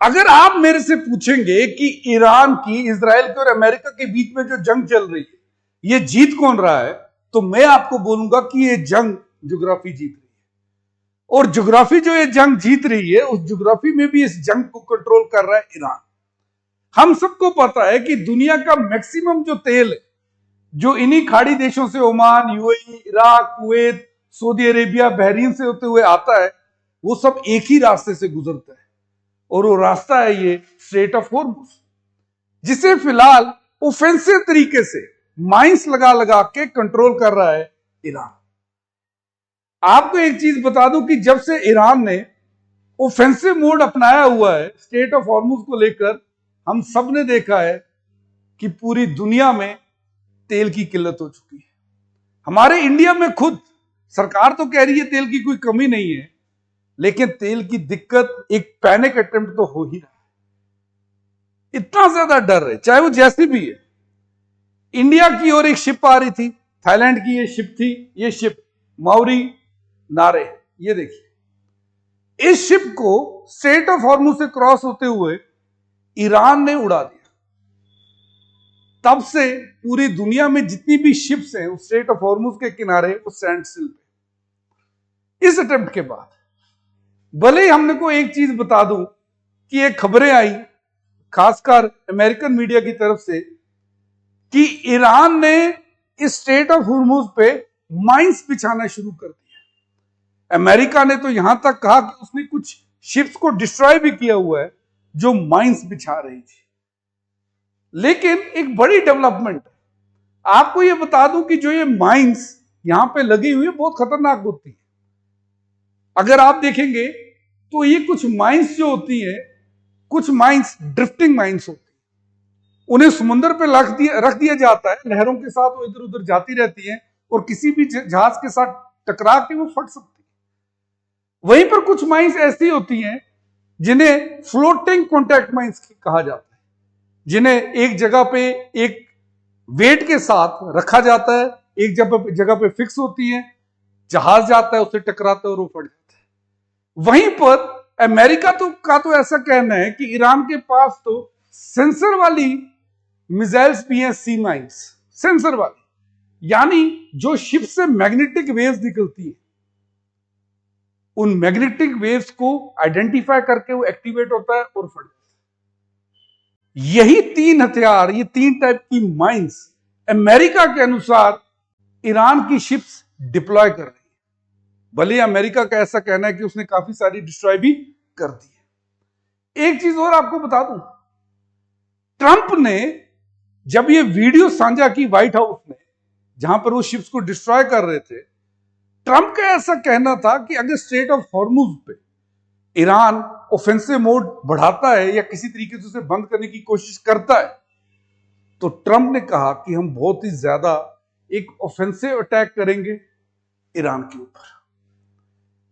अगर आप मेरे से पूछेंगे कि ईरान की, इजराइल के और अमेरिका के बीच में जो जंग चल रही है ये जीत कौन रहा है, तो मैं आपको बोलूंगा कि ये जंग ज्योग्राफी जीत रही है। और ज्योग्राफी जो ये जंग जीत रही है, उस ज्योग्राफी में भी इस जंग को कंट्रोल कर रहा है ईरान। हम सबको पता है कि दुनिया का मैक्सिमम जो तेल है, जो इन्हीं खाड़ी देशों से, Oman, UAE, Iraq, Kuwait, Saudi Arabia, Bahrain से होते हुए आता है, वो सब एक ही रास्ते से गुजरता है, और वो रास्ता है ये स्ट्रेट ऑफ हॉर्मुज, जिसे फिलहाल ऑफेंसिव तरीके से माइंस लगा लगा के कंट्रोल कर रहा है ईरान। आपको एक चीज बता दूं कि जब से ईरान ने ऑफेंसिव मोड अपनाया हुआ है स्ट्रेट ऑफ हॉर्मुज को लेकर, हम सब ने देखा है कि पूरी दुनिया में तेल की किल्लत हो चुकी है। हमारे इंडिया में खुद सरकार तो कह रही है तेल की कोई कमी नहीं है, लेकिन तेल की दिक्कत, एक पैनिक अटेम्प्ट तो हो ही रहा है। इतना ज्यादा डर है, चाहे वो जैसी भी है। इंडिया की ओर एक शिप आ रही थी, थाईलैंड की ये शिप थी, ये शिप माउरी नारे, ये देखिए, इस शिप को स्ट्रेट ऑफ हॉर्मुज से क्रॉस होते हुए ईरान ने उड़ा दिया। तब से पूरी दुनिया में जितनी भी शिप्स हैं उस स्ट्रेट ऑफ हॉर्मुज के किनारे, वो स्टैंड स्टिल पे। इस अटेम्प्ट के बाद भले ही हमने को एक चीज बता दूं कि ये खबरें आई खासकर अमेरिकन मीडिया की तरफ से कि ईरान ने इस स्ट्रेट ऑफ हॉर्मुज पे माइंस बिछाना शुरू कर दिया। अमेरिका ने तो यहां तक कहा कि उसने कुछ शिप्स को डिस्ट्रॉय भी किया हुआ है जो माइंस बिछा रही थी। लेकिन एक बड़ी डेवलपमेंट, आपको यह बता दूं कि जो ये माइंस यहां पे लगी हुई है बहुत खतरनाक होती है। अगर आप देखेंगे तो ये कुछ माइंस जो होती है, कुछ माइंस ड्रिफ्टिंग माइंस होती है, उन्हें समुद्र पे रख दिया जाता है, लहरों के साथ वो इधर उधर जाती रहती हैं और किसी भी जहाज के साथ टकरा के वो फट सकती है। वहीं पर कुछ माइंस ऐसी होती हैं जिन्हें फ्लोटिंग कॉन्टैक्ट माइंस कहा जाता है, जिन्हें एक जगह पे एक वेट के साथ रखा जाता है, एक जगह पे फिक्स होती है, जहाज जाता है उससे टकराता है और वो फट जाता है। वहीं पर अमेरिका तो ऐसा कहना है कि ईरान के पास तो सेंसर वाली मिसाइल्स भी हैं, सी माइंस, सेंसर वाली, यानी जो शिप से मैग्नेटिक वेव्स निकलती है, उन मैग्नेटिक वेव्स को आइडेंटिफाई करके वो एक्टिवेट होता है और फट जाता है। यही तीन हथियार, ये तीन टाइप की माइंस अमेरिका के अनुसार ईरान की शिप्स डिप्लॉय कर रही है। भले अमेरिका का ऐसा कहना है कि उसने काफी सारी डिस्ट्रॉय भी कर दी है। एक चीज और आपको बता दूं, ट्रंप ने जब ये वीडियो साझा की व्हाइट हाउस में, जहां पर वो शिप्स को डिस्ट्रॉय कर रहे थे, ट्रंप का ऐसा कहना था कि अगर स्ट्रेट ऑफ हॉर्मुज पे ईरान ऑफेंसिव मोड बढ़ाता है या किसी तरीके से उसे बंद करने की कोशिश करता है, तो ट्रंप ने कहा कि हम बहुत ही ज्यादा एक ऑफेंसिव अटैक करेंगे ईरान के ऊपर।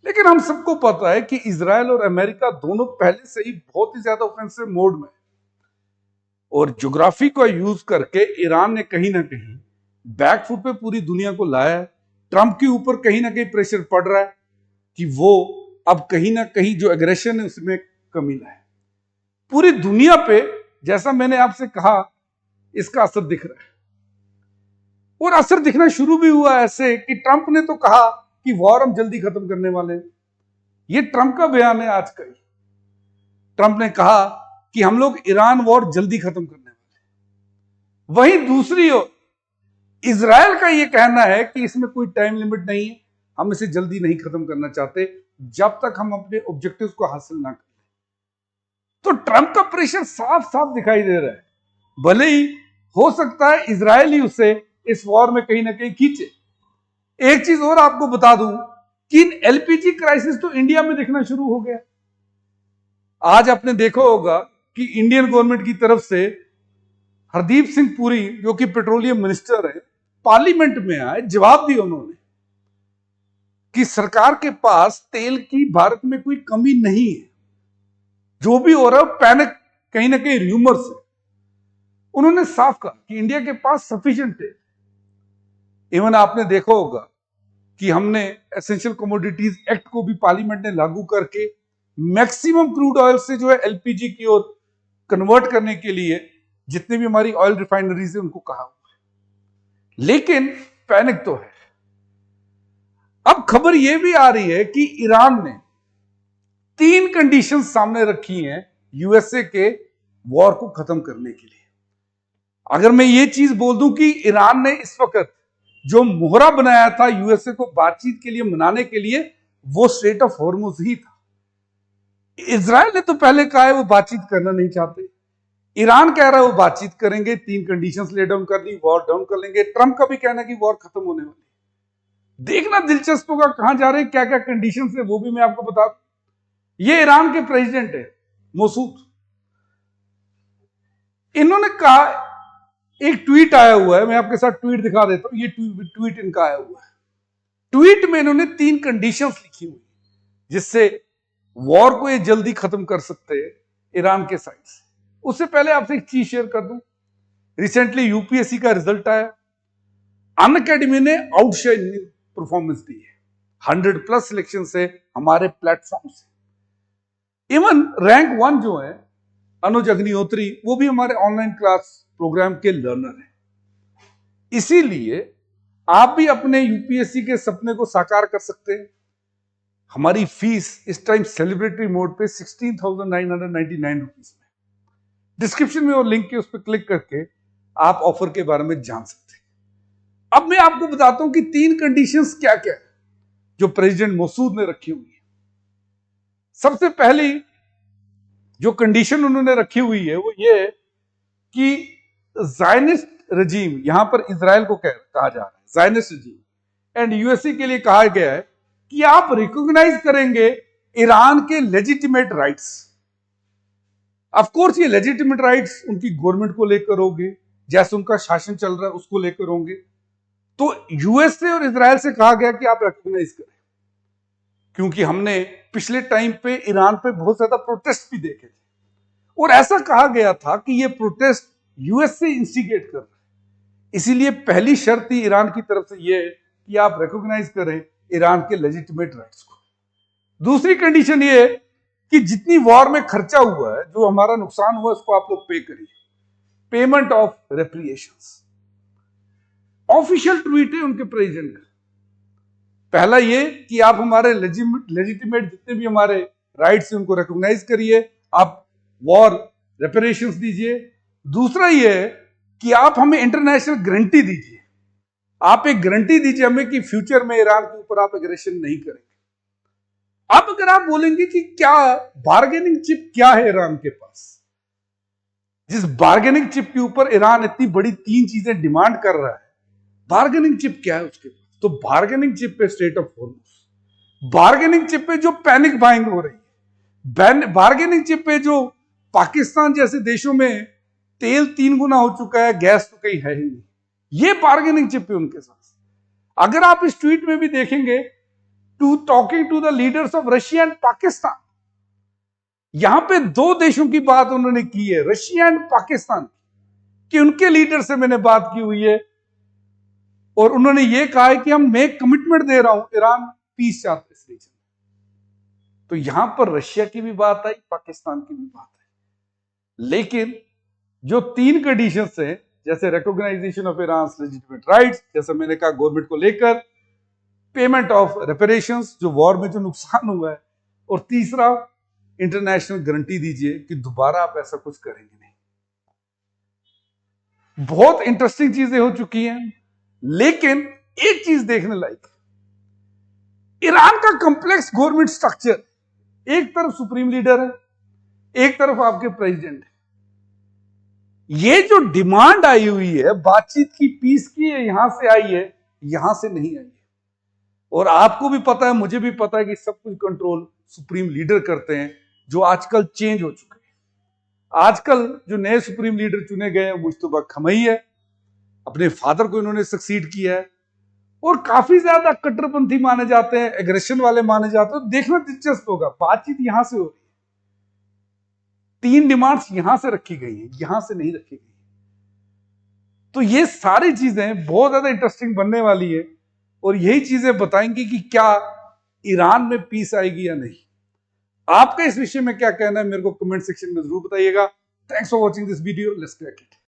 लेकिन हम सबको पता है कि इजराइल और अमेरिका दोनों पहले से ही बहुत ही ज्यादा ऑफेंसिव मोड में, और ज्योग्राफी का यूज करके ईरान ने कहीं ना कहीं बैकफुट पे पूरी दुनिया को लाया है। ट्रंप के ऊपर कहीं ना कहीं प्रेशर पड़ रहा है कि वो अब कहीं ना कहीं जो एग्रेशन है उसमें कमी लाए। पूरी दुनिया पे, जैसा मैंने आपसे कहा, इसका असर दिख रहा है, और असर दिखना शुरू भी हुआ ऐसे कि ट्रंप ने तो कहा कि वॉर हम जल्दी खत्म करने वाले हैं। ये ट्रंप का बयान है आज का ही। ट्रंप ने कहा कि हम लोग ईरान वॉर जल्दी खत्म करने वाले हैं। वहीं दूसरी ओर इजराइल का यह कहना है कि इसमें कोई टाइम लिमिट नहीं है, हम इसे जल्दी नहीं खत्म करना चाहते जब तक हम अपने ऑब्जेक्टिव्स को हासिल ना करें। तो ट्रंप का प्रेशर साफ साफ दिखाई दे रहा है। भले ही हो सकता है इजराइल ही उसे इस वॉर में कहीं ना कहीं खींचे। एक चीज और आपको बता दूं कि एलपीजी क्राइसिस तो इंडिया में दिखना शुरू हो गया। आज आपने देखा होगा कि इंडियन गवर्नमेंट की तरफ से हरदीप सिंह पुरी, जो कि पेट्रोलियम मिनिस्टर है, पार्लियामेंट में आए, जवाब दिया उन्होंने कि सरकार के पास तेल की भारत में कोई कमी नहीं है, जो भी हो रहा है पैनिक कहीं ना कहीं र्यूमर्स है। उन्होंने साफ कहा कि इंडिया के पास सफिशिएंट है। इवन आपने देखा होगा कि हमने एसेंशियल कमोडिटीज एक्ट को भी पार्लियामेंट ने लागू करके मैक्सिमम क्रूड ऑयल से जो है एलपीजी की ओर कन्वर्ट करने के लिए जितने भी हमारी ऑयल रिफाइनरीज है उनको कहा हुआ है। लेकिन पैनिक तो है। अब खबर यह भी आ रही है कि ईरान ने 3 कंडीशन सामने रखी हैं यूएसए के वॉर को खत्म करने के लिए। अगर मैं ये चीज बोल दूं कि ईरान ने इस वक्त जो मोहरा बनाया था यूएसए को बातचीत के लिए मनाने के लिए, वो स्ट्रेट ऑफ हॉर्मुज ही था। इजराइल ने तो पहले कहा है वो बातचीत करना नहीं चाहते, ईरान कह रहा है वो बातचीत करेंगे, 3 कंडीशंस ले डाउन कर ली, वॉर डाउन कर लेंगे। ट्रंप का भी कहना है कि वॉर खत्म होने वाली है। देखना दिलचस्प होगा कहां जा रहे हैं, क्या क्या कंडीशंस है वो भी मैं आपको बता दूं। ये ईरान के प्रेसिडेंट है मसूद, इन्होंने कहा, एक ट्वीट आया हुआ है, मैं आपके साथ ट्वीट दिखा देता हूं। ये ट्वीट इनका आया हुआ है। ट्वीट में इन्होंने 3 कंडीशंस लिखी हुई जिससे वॉर को ये जल्दी खत्म कर सकते हैं ईरान के साइड से। उससे पहले आपसे एक चीज शेयर कर दूं, रिसेंटली यूपीएससी का रिजल्ट आया, अनअकैडमी ने आउटशाइनिंग परफॉर्मेंस दी है 100+ सिलेक्शन से हमारे प्लेटफॉर्म से। इवन रैंक 1 जो है अनुज अग्निहोत्री, वो भी हमारे ऑनलाइन क्लास प्रोग्राम के लर्नर है। इसीलिए आप भी अपने यूपीएससी के सपने को साकार कर सकते हैं। हमारी फीस इस टाइम सेलिब्रेटरी मोड पे 16,999 रुपीज में। डिस्क्रिप्शन में और लिंक के उस पर क्लिक करके आप ऑफर के बारे में जान सकते हैं। अब मैं आपको बताता हूं कि 3 कंडीशंस क्या क्या है जो प्रेसिडेंट मसूद ने रखी हुई है। सबसे पहली जो कंडीशन उन्होंने रखी हुई है वो ये है कि ज़ायनिस्ट रजीम, यहां पर इजराइल को कहा जा रहा है ज़ायनिस्ट रजीम, एंड यूएसए के लिए कहा गया है कि आप रिकॉग्नाइज करेंगे ईरान के लेजिटिमेट राइट्स। ऑफ कोर्स ये लेजिटिमेट राइट्स उनकी गवर्नमेंट को लेकर होंगे, जैसे उनका शासन चल रहा है उसको लेकर होंगे। तो यूएसए और इजराइल से कहा गया कि आप रिकॉग्नाइज करें, क्योंकि हमने पिछले टाइम पे ईरान पे बहुत ज्यादा प्रोटेस्ट भी देखे थे और ऐसा कहा गया था कि ये प्रोटेस्ट यूएसए इंस्टिगेट कर रहा है। इसीलिए पहली शर्त ही ईरान की तरफ से ये है कि आप रिकॉग्नाइज करें ईरान के लेजिटिमेट राइट्स को। दूसरी कंडीशन ये है कि जितनी वॉर में खर्चा हुआ है, जो हमारा नुकसान हुआ, उसको आप लोग पे करिए, पेमेंट ऑफ रेपरिएशंस। ऑफिशियल ट्वीट है उनके प्रेसिडेंट का। पहला ये कि आप हमारे लेजिटिमेट जितने भी हमारे राइट्स हैं उनको रिकॉग्नाइज करिए, आप वॉर रेपरेशंस दीजिए। दूसरा ये है कि आप हमें इंटरनेशनल गारंटी दीजिए, आप एक गारंटी दीजिए हमें कि फ्यूचर में ईरान के ऊपर आप एग्रेशन नहीं करेंगे। अब अगर आप बोलेंगे कि क्या बार्गेनिंग चिप क्या है ईरान के पास, जिस बार्गेनिंग चिप के ऊपर ईरान इतनी बड़ी 3 चीजें डिमांड कर रहा है, बार्गेनिंग चिप क्या है उसके पास? तो बार्गेनिंग चिप पे straight of Hormuz, bargaining chip पे जो पैनिक बाइंग हो रही है, बार्गेनिंग चिप पे जो पाकिस्तान जैसे देशों में तेल 3 गुना हो चुका है, गैस तो कहीं है ही नहीं, ये बार्गेनिंग चिप है उनके साथ। अगर आप इस ट्वीट में भी देखेंगे, talking to the leaders of Russia and Pakistan, यहां पे 2 देशों की बात उन्होंने की है, रशिया एंड पाकिस्तान, कि उनके लीडर से मैंने बात की हुई है और उन्होंने ये कहा है कि मैं कमिटमेंट दे रहा हूं, ईरान पीस चाहता है इस रीजन में। तो यहां पर रशिया की भी बात आई, पाकिस्तान की भी बात आई। लेकिन जो 3 कंडीशंस हैं, जैसे recognization of Iran legitimate rights, जैसे मैंने कहा गवर्नमेंट को लेकर, पेमेंट ऑफ रेपरेशंस जो वॉर में जो नुकसान हुआ है, और तीसरा इंटरनेशनल गारंटी दीजिए कि दोबारा आप ऐसा कुछ करेंगे नहीं। बहुत इंटरेस्टिंग चीजें हो चुकी हैं, लेकिन एक चीज देखने लायक, ईरान का कॉम्प्लेक्स गवर्नमेंट स्ट्रक्चर, एक तरफ सुप्रीम लीडर है, एक तरफ आपके प्रेसिडेंट है। ये जो डिमांड आई हुई है बातचीत की, पीस की, यहां से आई है, यहां से नहीं आई है। और आपको भी पता है, मुझे भी पता है कि सब कुछ कंट्रोल सुप्रीम लीडर करते हैं, जो आजकल चेंज हो चुके हैं। आजकल जो नए सुप्रीम लीडर चुने गए हैं, मुश्तबा खमई है, अपने फादर को इन्होंने सक्सीड किया है और काफी ज्यादा कट्टरपंथी माने जाते हैं, एग्रेशन वाले माने जाते हैं। देखना दिलचस्प होगा, बातचीत यहां से हो रही है, 3 डिमांड्स यहां से रखी गई है, यहां से नहीं रखी गई। तो ये सारी चीजें बहुत ज्यादा इंटरेस्टिंग बनने वाली है और यही चीजें बताएंगी कि क्या ईरान में पीस आएगी या नहीं। आपका इस विषय में क्या कहना है मेरे को कमेंट सेक्शन में जरूर बताइएगा। Thanks for watching this video, let's crack it.